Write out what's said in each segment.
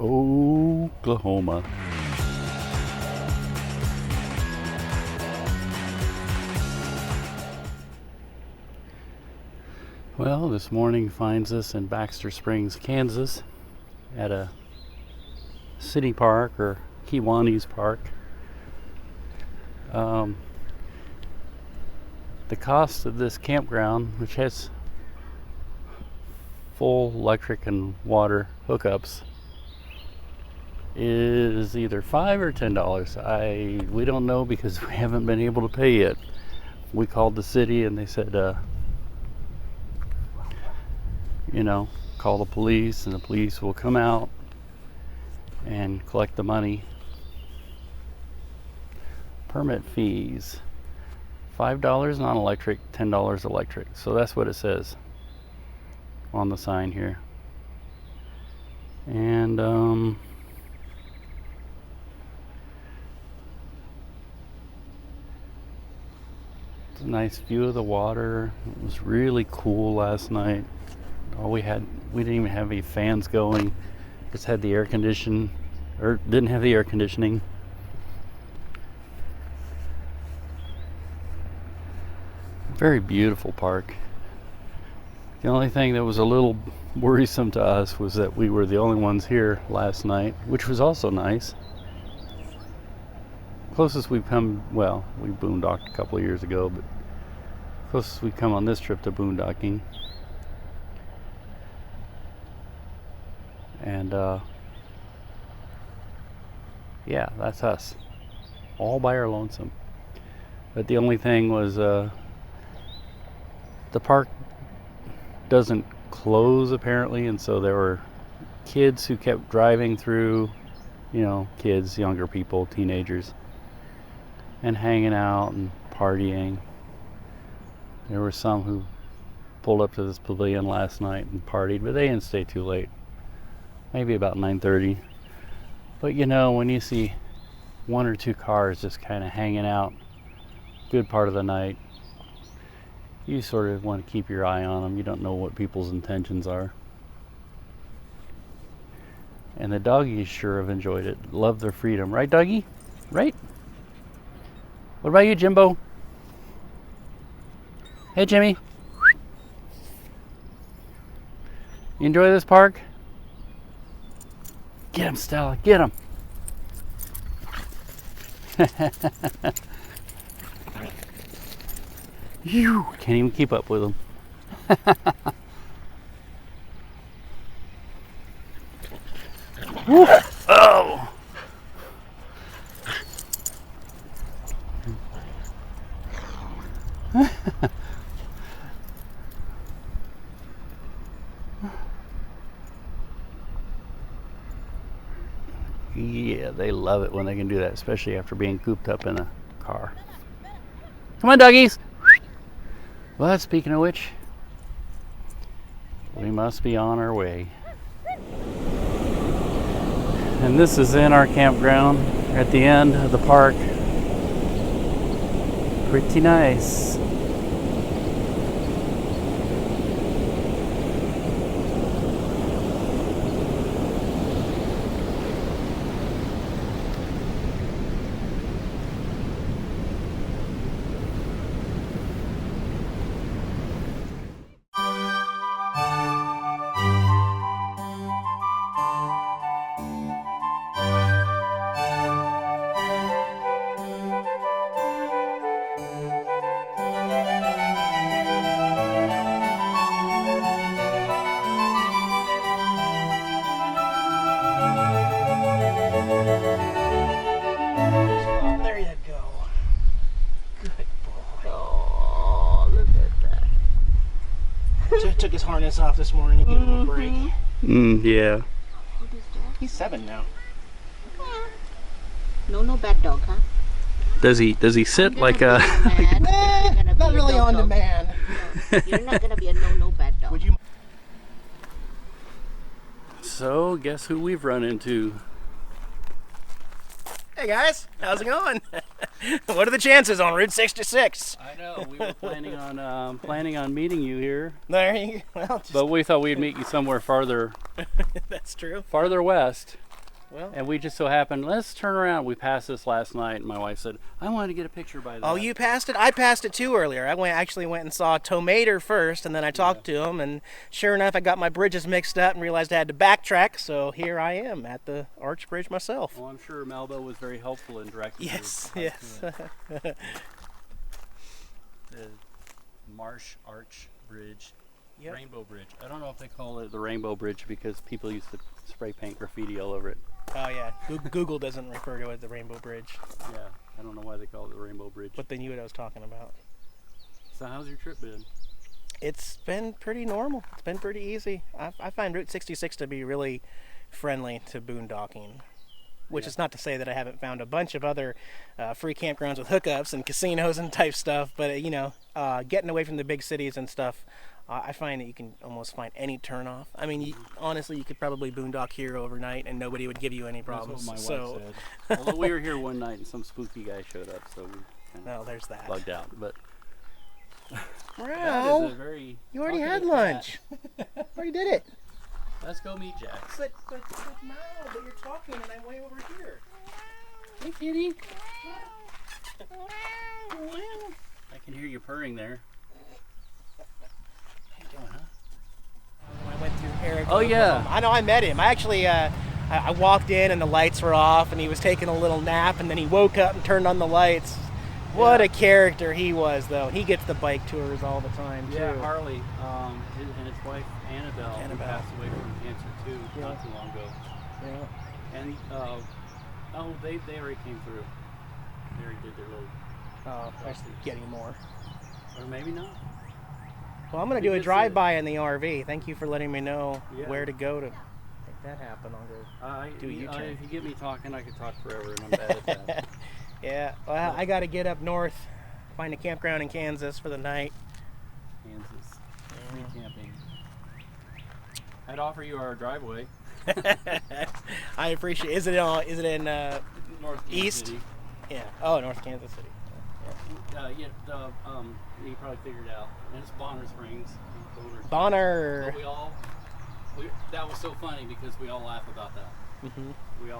Oklahoma. Well, this morning finds us in Baxter Springs, Kansas, at a city park, or Kiwanis Park. The cost of this campground, which has full electric and water hookups, is either $5 or $10. We don't know because we haven't been able to pay yet. We called the city and they said, call the police and the police will come out and collect the money. Permit fees, $5 non-electric, $10 electric. So that's what it says on the sign here. And it's a nice view of the water. It was really cool last night. We didn't even have any fans going. Just had the air condition, or didn't have the air conditioning. Very beautiful park. The only thing that was a little worrisome to us was that we were the only ones here last night, which was also nice. Closest we've come, well, we boondocked a couple of years ago, but closest we've come on this trip to boondocking. And yeah, that's us, all by our lonesome. But the only thing was the park doesn't close apparently, and so there were kids who kept driving through, kids, younger people, teenagers, and hanging out and partying. There were some who pulled up to this pavilion last night and partied, but they didn't stay too late. Maybe about 9:30. But when you see one or two cars just kind of hanging out good part of the night, you sort of want to keep your eye on them. You don't know what people's intentions are. And the doggies sure have enjoyed it. Love their freedom. Right, doggie? Right? What about you, Jimbo? Hey, Jimmy. You enjoy this park? Get him, Stella. Get him. You can't even keep up with him. Oh! Yeah, they love it when they can do that, especially after being cooped up in a car. Come on, doggies! Well, speaking of which, we must be on our way. And this is in our campground at the end of the park. Pretty nice. Took his harness off this morning to give him a break. Yeah. He's 7 now. No bad dog, huh? Does he sit like a? Not really on demand. No, you're not gonna be a no bad dog. Would you? So, guess who we've run into? Hey guys, how's it going? What are the chances on Route 66? I know, we were planning on meeting you here. There you go. Well, But we thought we'd meet you somewhere farther that's true. west. Well. And we just so happened, let's turn around. We passed this last night, and my wife said, I wanted to get a picture by that. Oh, you passed it? I passed it too earlier. I actually went and saw Tomater first, and then I talked to him, and sure enough, I got my bridges mixed up and realized I had to backtrack, so here I am at the Arch Bridge myself. Well, I'm sure Malbo was very helpful in directing you. Yes. The Marsh Arch Bridge. Yep. Rainbow Bridge. I don't know if they call it the Rainbow Bridge because people used to spray paint graffiti all over it. Oh, yeah. Google doesn't refer to it as the Rainbow Bridge. Yeah, I don't know why they call it the Rainbow Bridge. But they knew what I was talking about. So how's your trip been? It's been pretty normal. It's been pretty easy. I find Route 66 to be really friendly to boondocking. Which is not to say that I haven't found a bunch of other free campgrounds with hookups and casinos and type stuff. But, getting away from the big cities and stuff, I find that you can almost find any turnoff. I mean, honestly, you could probably boondock here overnight and nobody would give you any problems. That's what my wife said. Although we were here one night and some spooky guy showed up, so we kind of there's that. bugged out. But Wow, you already had lunch. Already did it. Let's go meet Jack. But now that you're talking and I'm way over here. Hey, kitty. I can hear you purring there. How you doing, huh? I went through Eric. Oh, yeah. I know, I met him. I actually, I walked in and the lights were off and he was taking a little nap and then he woke up and turned on the lights. What a character he was, though. He gets the bike tours all the time, too. Yeah, Harley and his wife Annabelle who passed away from cancer, too, not too long ago. Yeah. And, they already came through. They already did their little... Oh, there's getting more. Or maybe not. Well, I'm going to do a drive-by in the RV. Thank you for letting me know where to go to make that happen. I'll go do a U-turn. If you get me talking, I could talk forever, and I'm bad at that. Yeah, well, I got to get up north, find a campground in Kansas for the night. Kansas. Free camping. I'd offer you our driveway. I appreciate. Is it in North East? City. Yeah. Oh, North Kansas City. You probably figured it out. And it's Bonner Springs. Bonner. But that was so funny because we all laugh about that. Mm-hmm. We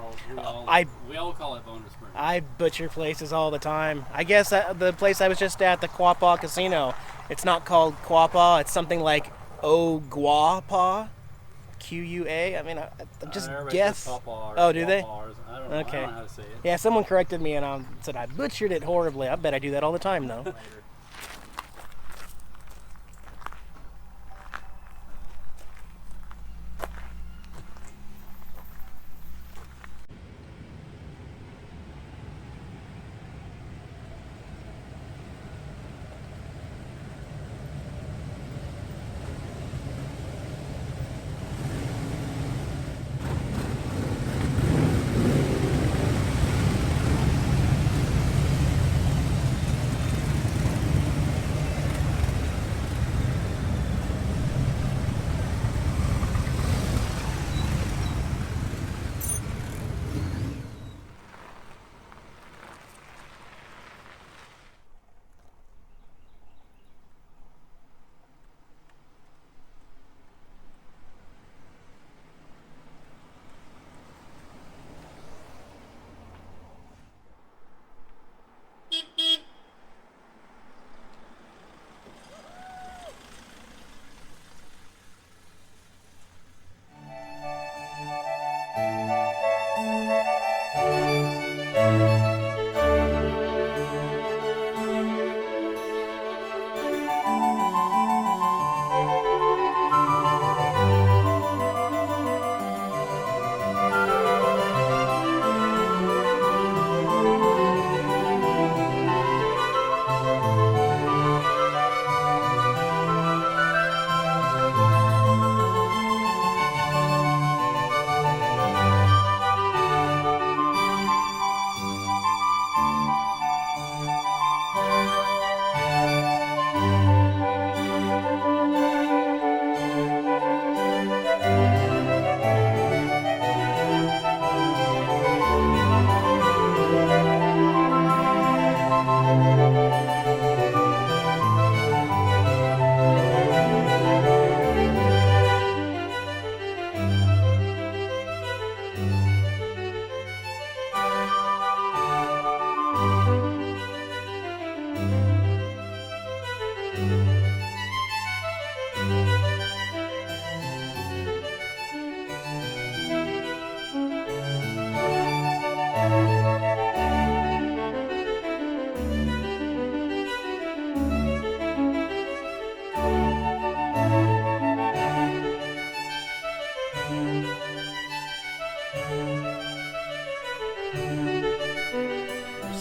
all call it Bonner Springs. I butcher places all the time. I guess the place I was just at, the Quapaw Casino, it's not called Quapaw. It's something like Oguapa, Q-U-A. I mean, I just guess. Oh, do they? I don't know. Okay. I don't know how to say it. Yeah, someone corrected me and I said I butchered it horribly. I bet I do that all the time, though. Later.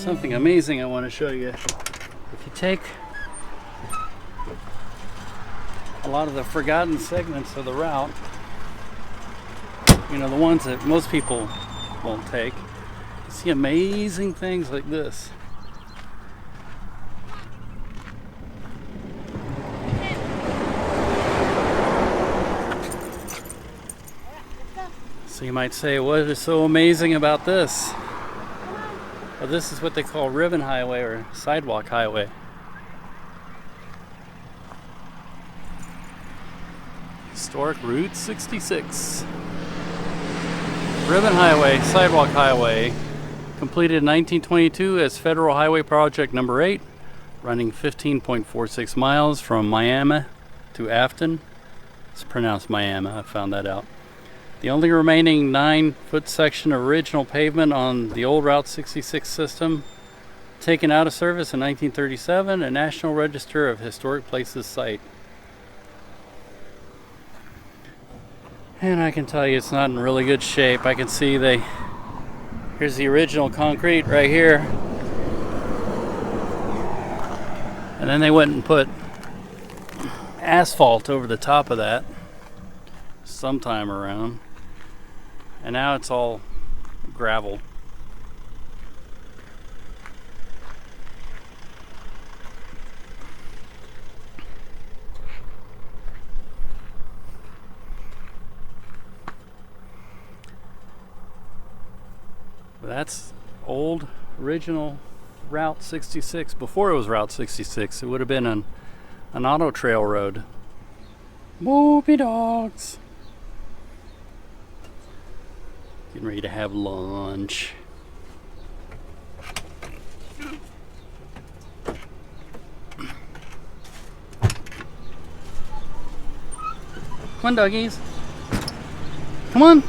Something amazing I want to show you. If you take a lot of the forgotten segments of the route, you know, the ones that most people won't take, you see amazing things like this. So you might say, what is so amazing about this? Well, this is what they call ribbon highway or sidewalk highway. Historic Route 66. Ribbon highway, sidewalk highway, completed in 1922 as Federal Highway Project number 8, running 15.46 miles from Miami to Afton. It's pronounced Miami, I found that out. The only remaining 9-foot section of original pavement on the old Route 66 system, taken out of service in 1937, a National Register of Historic Places site. And I can tell you it's not in really good shape. I can see here's the original concrete right here. And then they went and put asphalt over the top of that sometime around. And now it's all gravel. That's old original Route 66. Before it was Route 66, it would have been an auto trail road. Whoopie dogs. Getting ready to have lunch. Come on, doggies. Come on.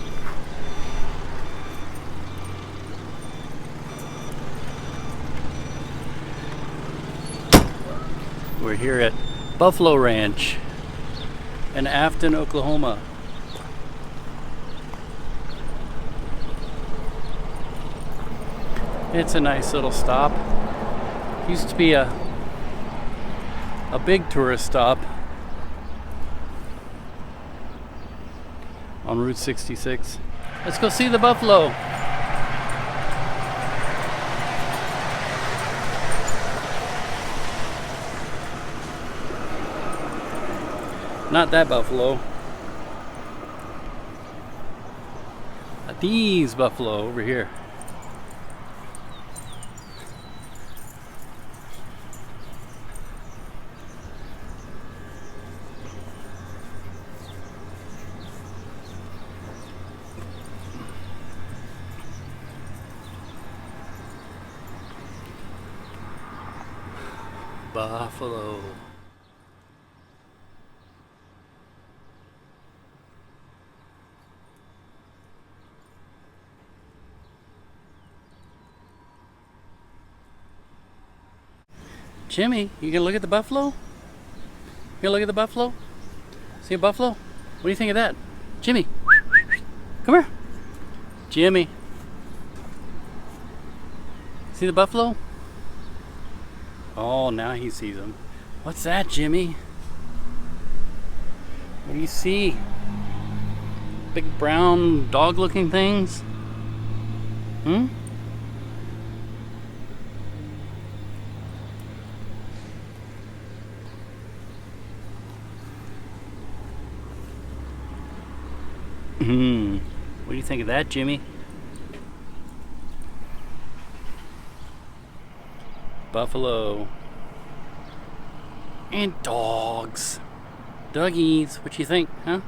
We're here at Buffalo Ranch in Afton, Oklahoma. It's a nice little stop. Used to be a big tourist stop on Route 66. Let's go see the buffalo. Not that buffalo. These buffalo over here. Buffalo. Jimmy, you gonna look at the buffalo? You gonna look at the buffalo? See a buffalo? What do you think of that? Jimmy, come here. Jimmy. See the buffalo? Oh, now he sees him. What's that, Jimmy? What do you see? Big brown dog-looking things? Hmm? What do you think of that, Jimmy? Buffalo. And dogs. Doggies, what you think, huh?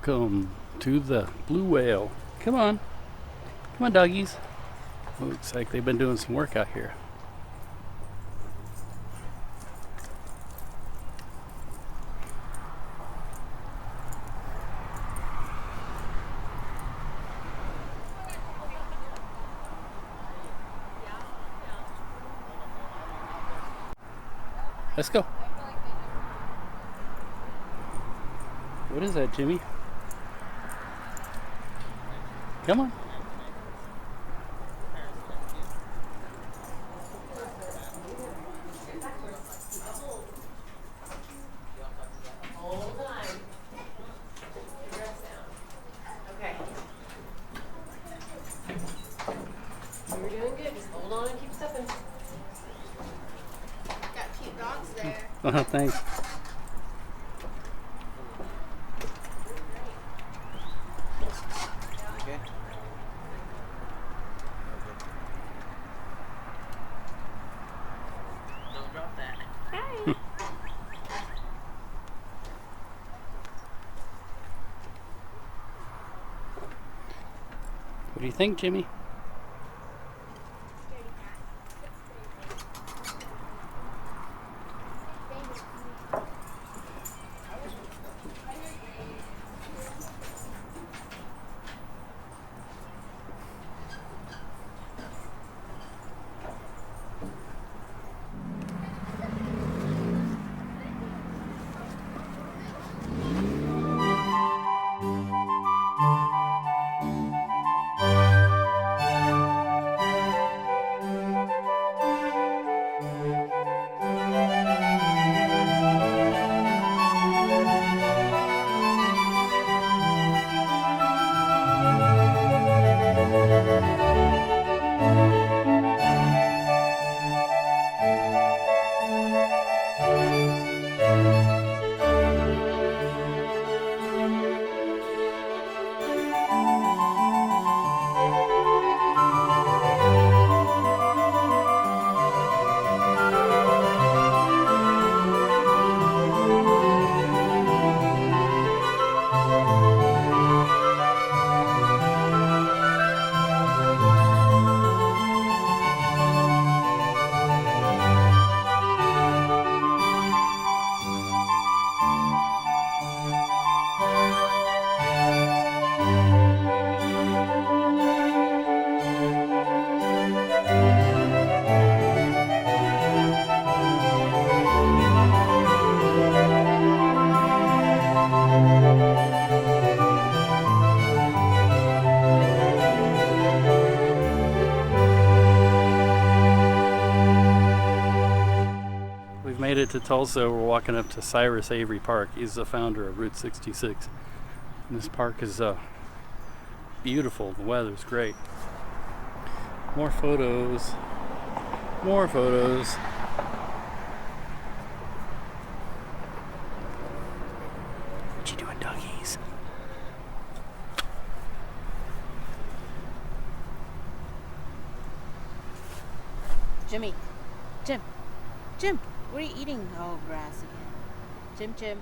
Welcome to the Blue Whale. Come on. Come on, doggies. Looks like they've been doing some work out here. Let's go. What is that, Jimmy? Come on. Okay. You're doing good. Just hold on and keep stepping. Got cute dogs there. Thanks. Okay. Don't drop that. What do you think, Jimmy? We've made it to Tulsa. We're walking up to Cyrus Avery Park. He's the founder of Route 66. And this park is beautiful. The weather's great. More photos. More photos. What you doing, doggies? Jimmy. Jim. Jim. What are you eating? Oh, grass again. Jim, Jim.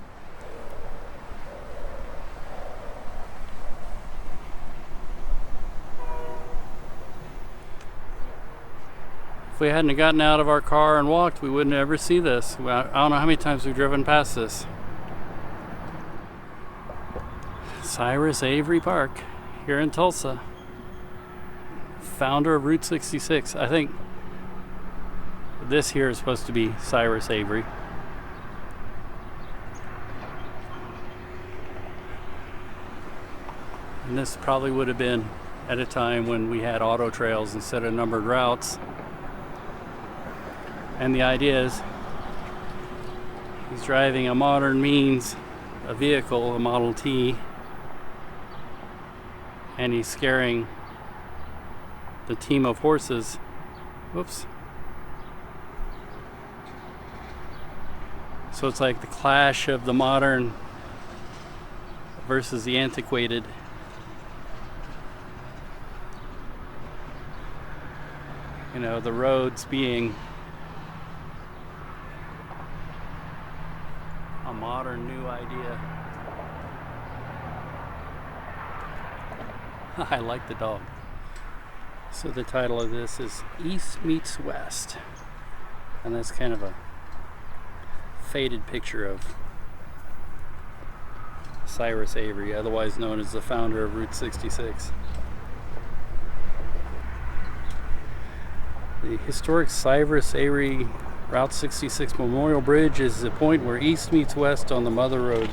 If we hadn't gotten out of our car and walked, we wouldn't ever see this. I don't know how many times we've driven past this. Cyrus Avery Park here in Tulsa. Founder of Route 66. I think this here is supposed to be Cyrus Avery. And this probably would have been at a time when we had auto trails instead of numbered routes. And the idea is he's driving a modern means, a vehicle, a Model T, and he's scaring the team of horses. Whoops. So it's like the clash of the modern versus the antiquated. You know, the roads being a modern new idea. I like the dog. So the title of this is East Meets West. And that's kind of a faded picture of Cyrus Avery, otherwise known as the founder of Route 66. The historic Cyrus Avery Route 66 Memorial Bridge is the point where east meets west on the Mother Road.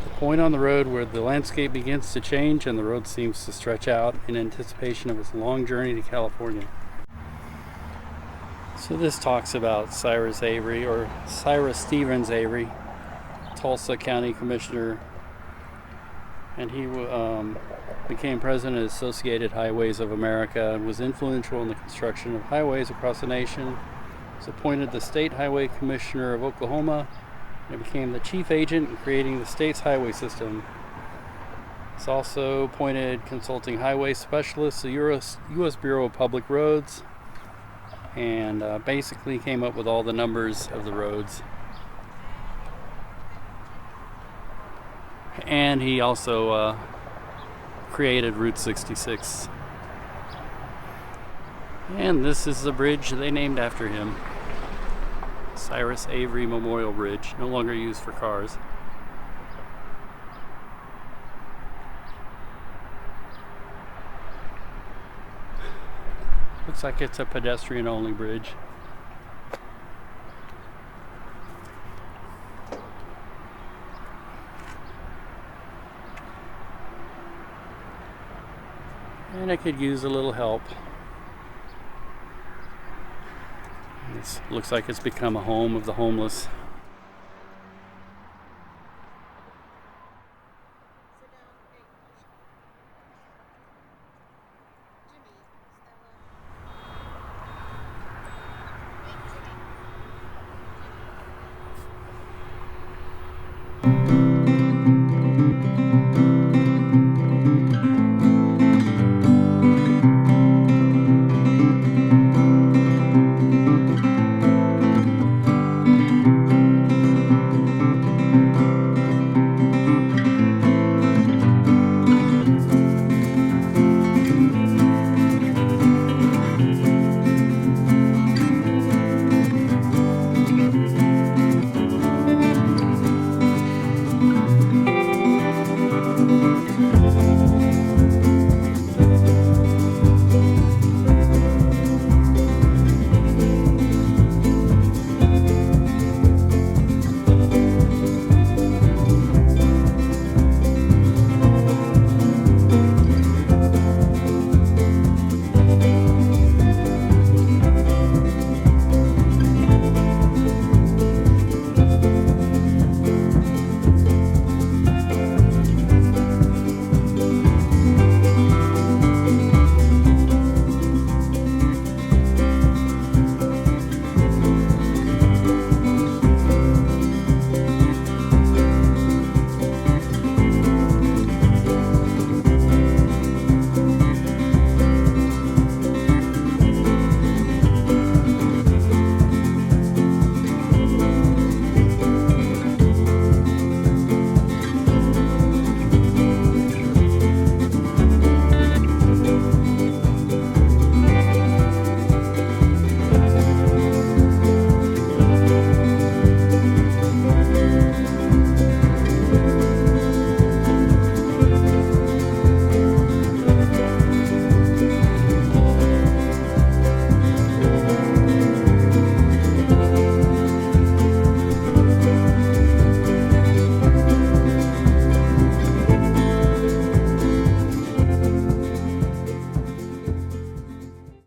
The point on the road where the landscape begins to change and the road seems to stretch out in anticipation of its long journey to California. So this talks about Cyrus Avery, or Cyrus Stevens Avery, Tulsa County Commissioner, and he became president of Associated Highways of America and was influential in the construction of highways across the nation. Was appointed the State Highway Commissioner of Oklahoma and became the chief agent in creating the state's highway system. He's also appointed consulting highway specialist to the U.S. Bureau of Public Roads, and basically came up with all the numbers of the roads. And he also created Route 66. And this is the bridge they named after him. Cyrus Avery Memorial Bridge, no longer used for cars. Looks like it's a pedestrian-only bridge. And it could use a little help. It looks like it's become a home of the homeless.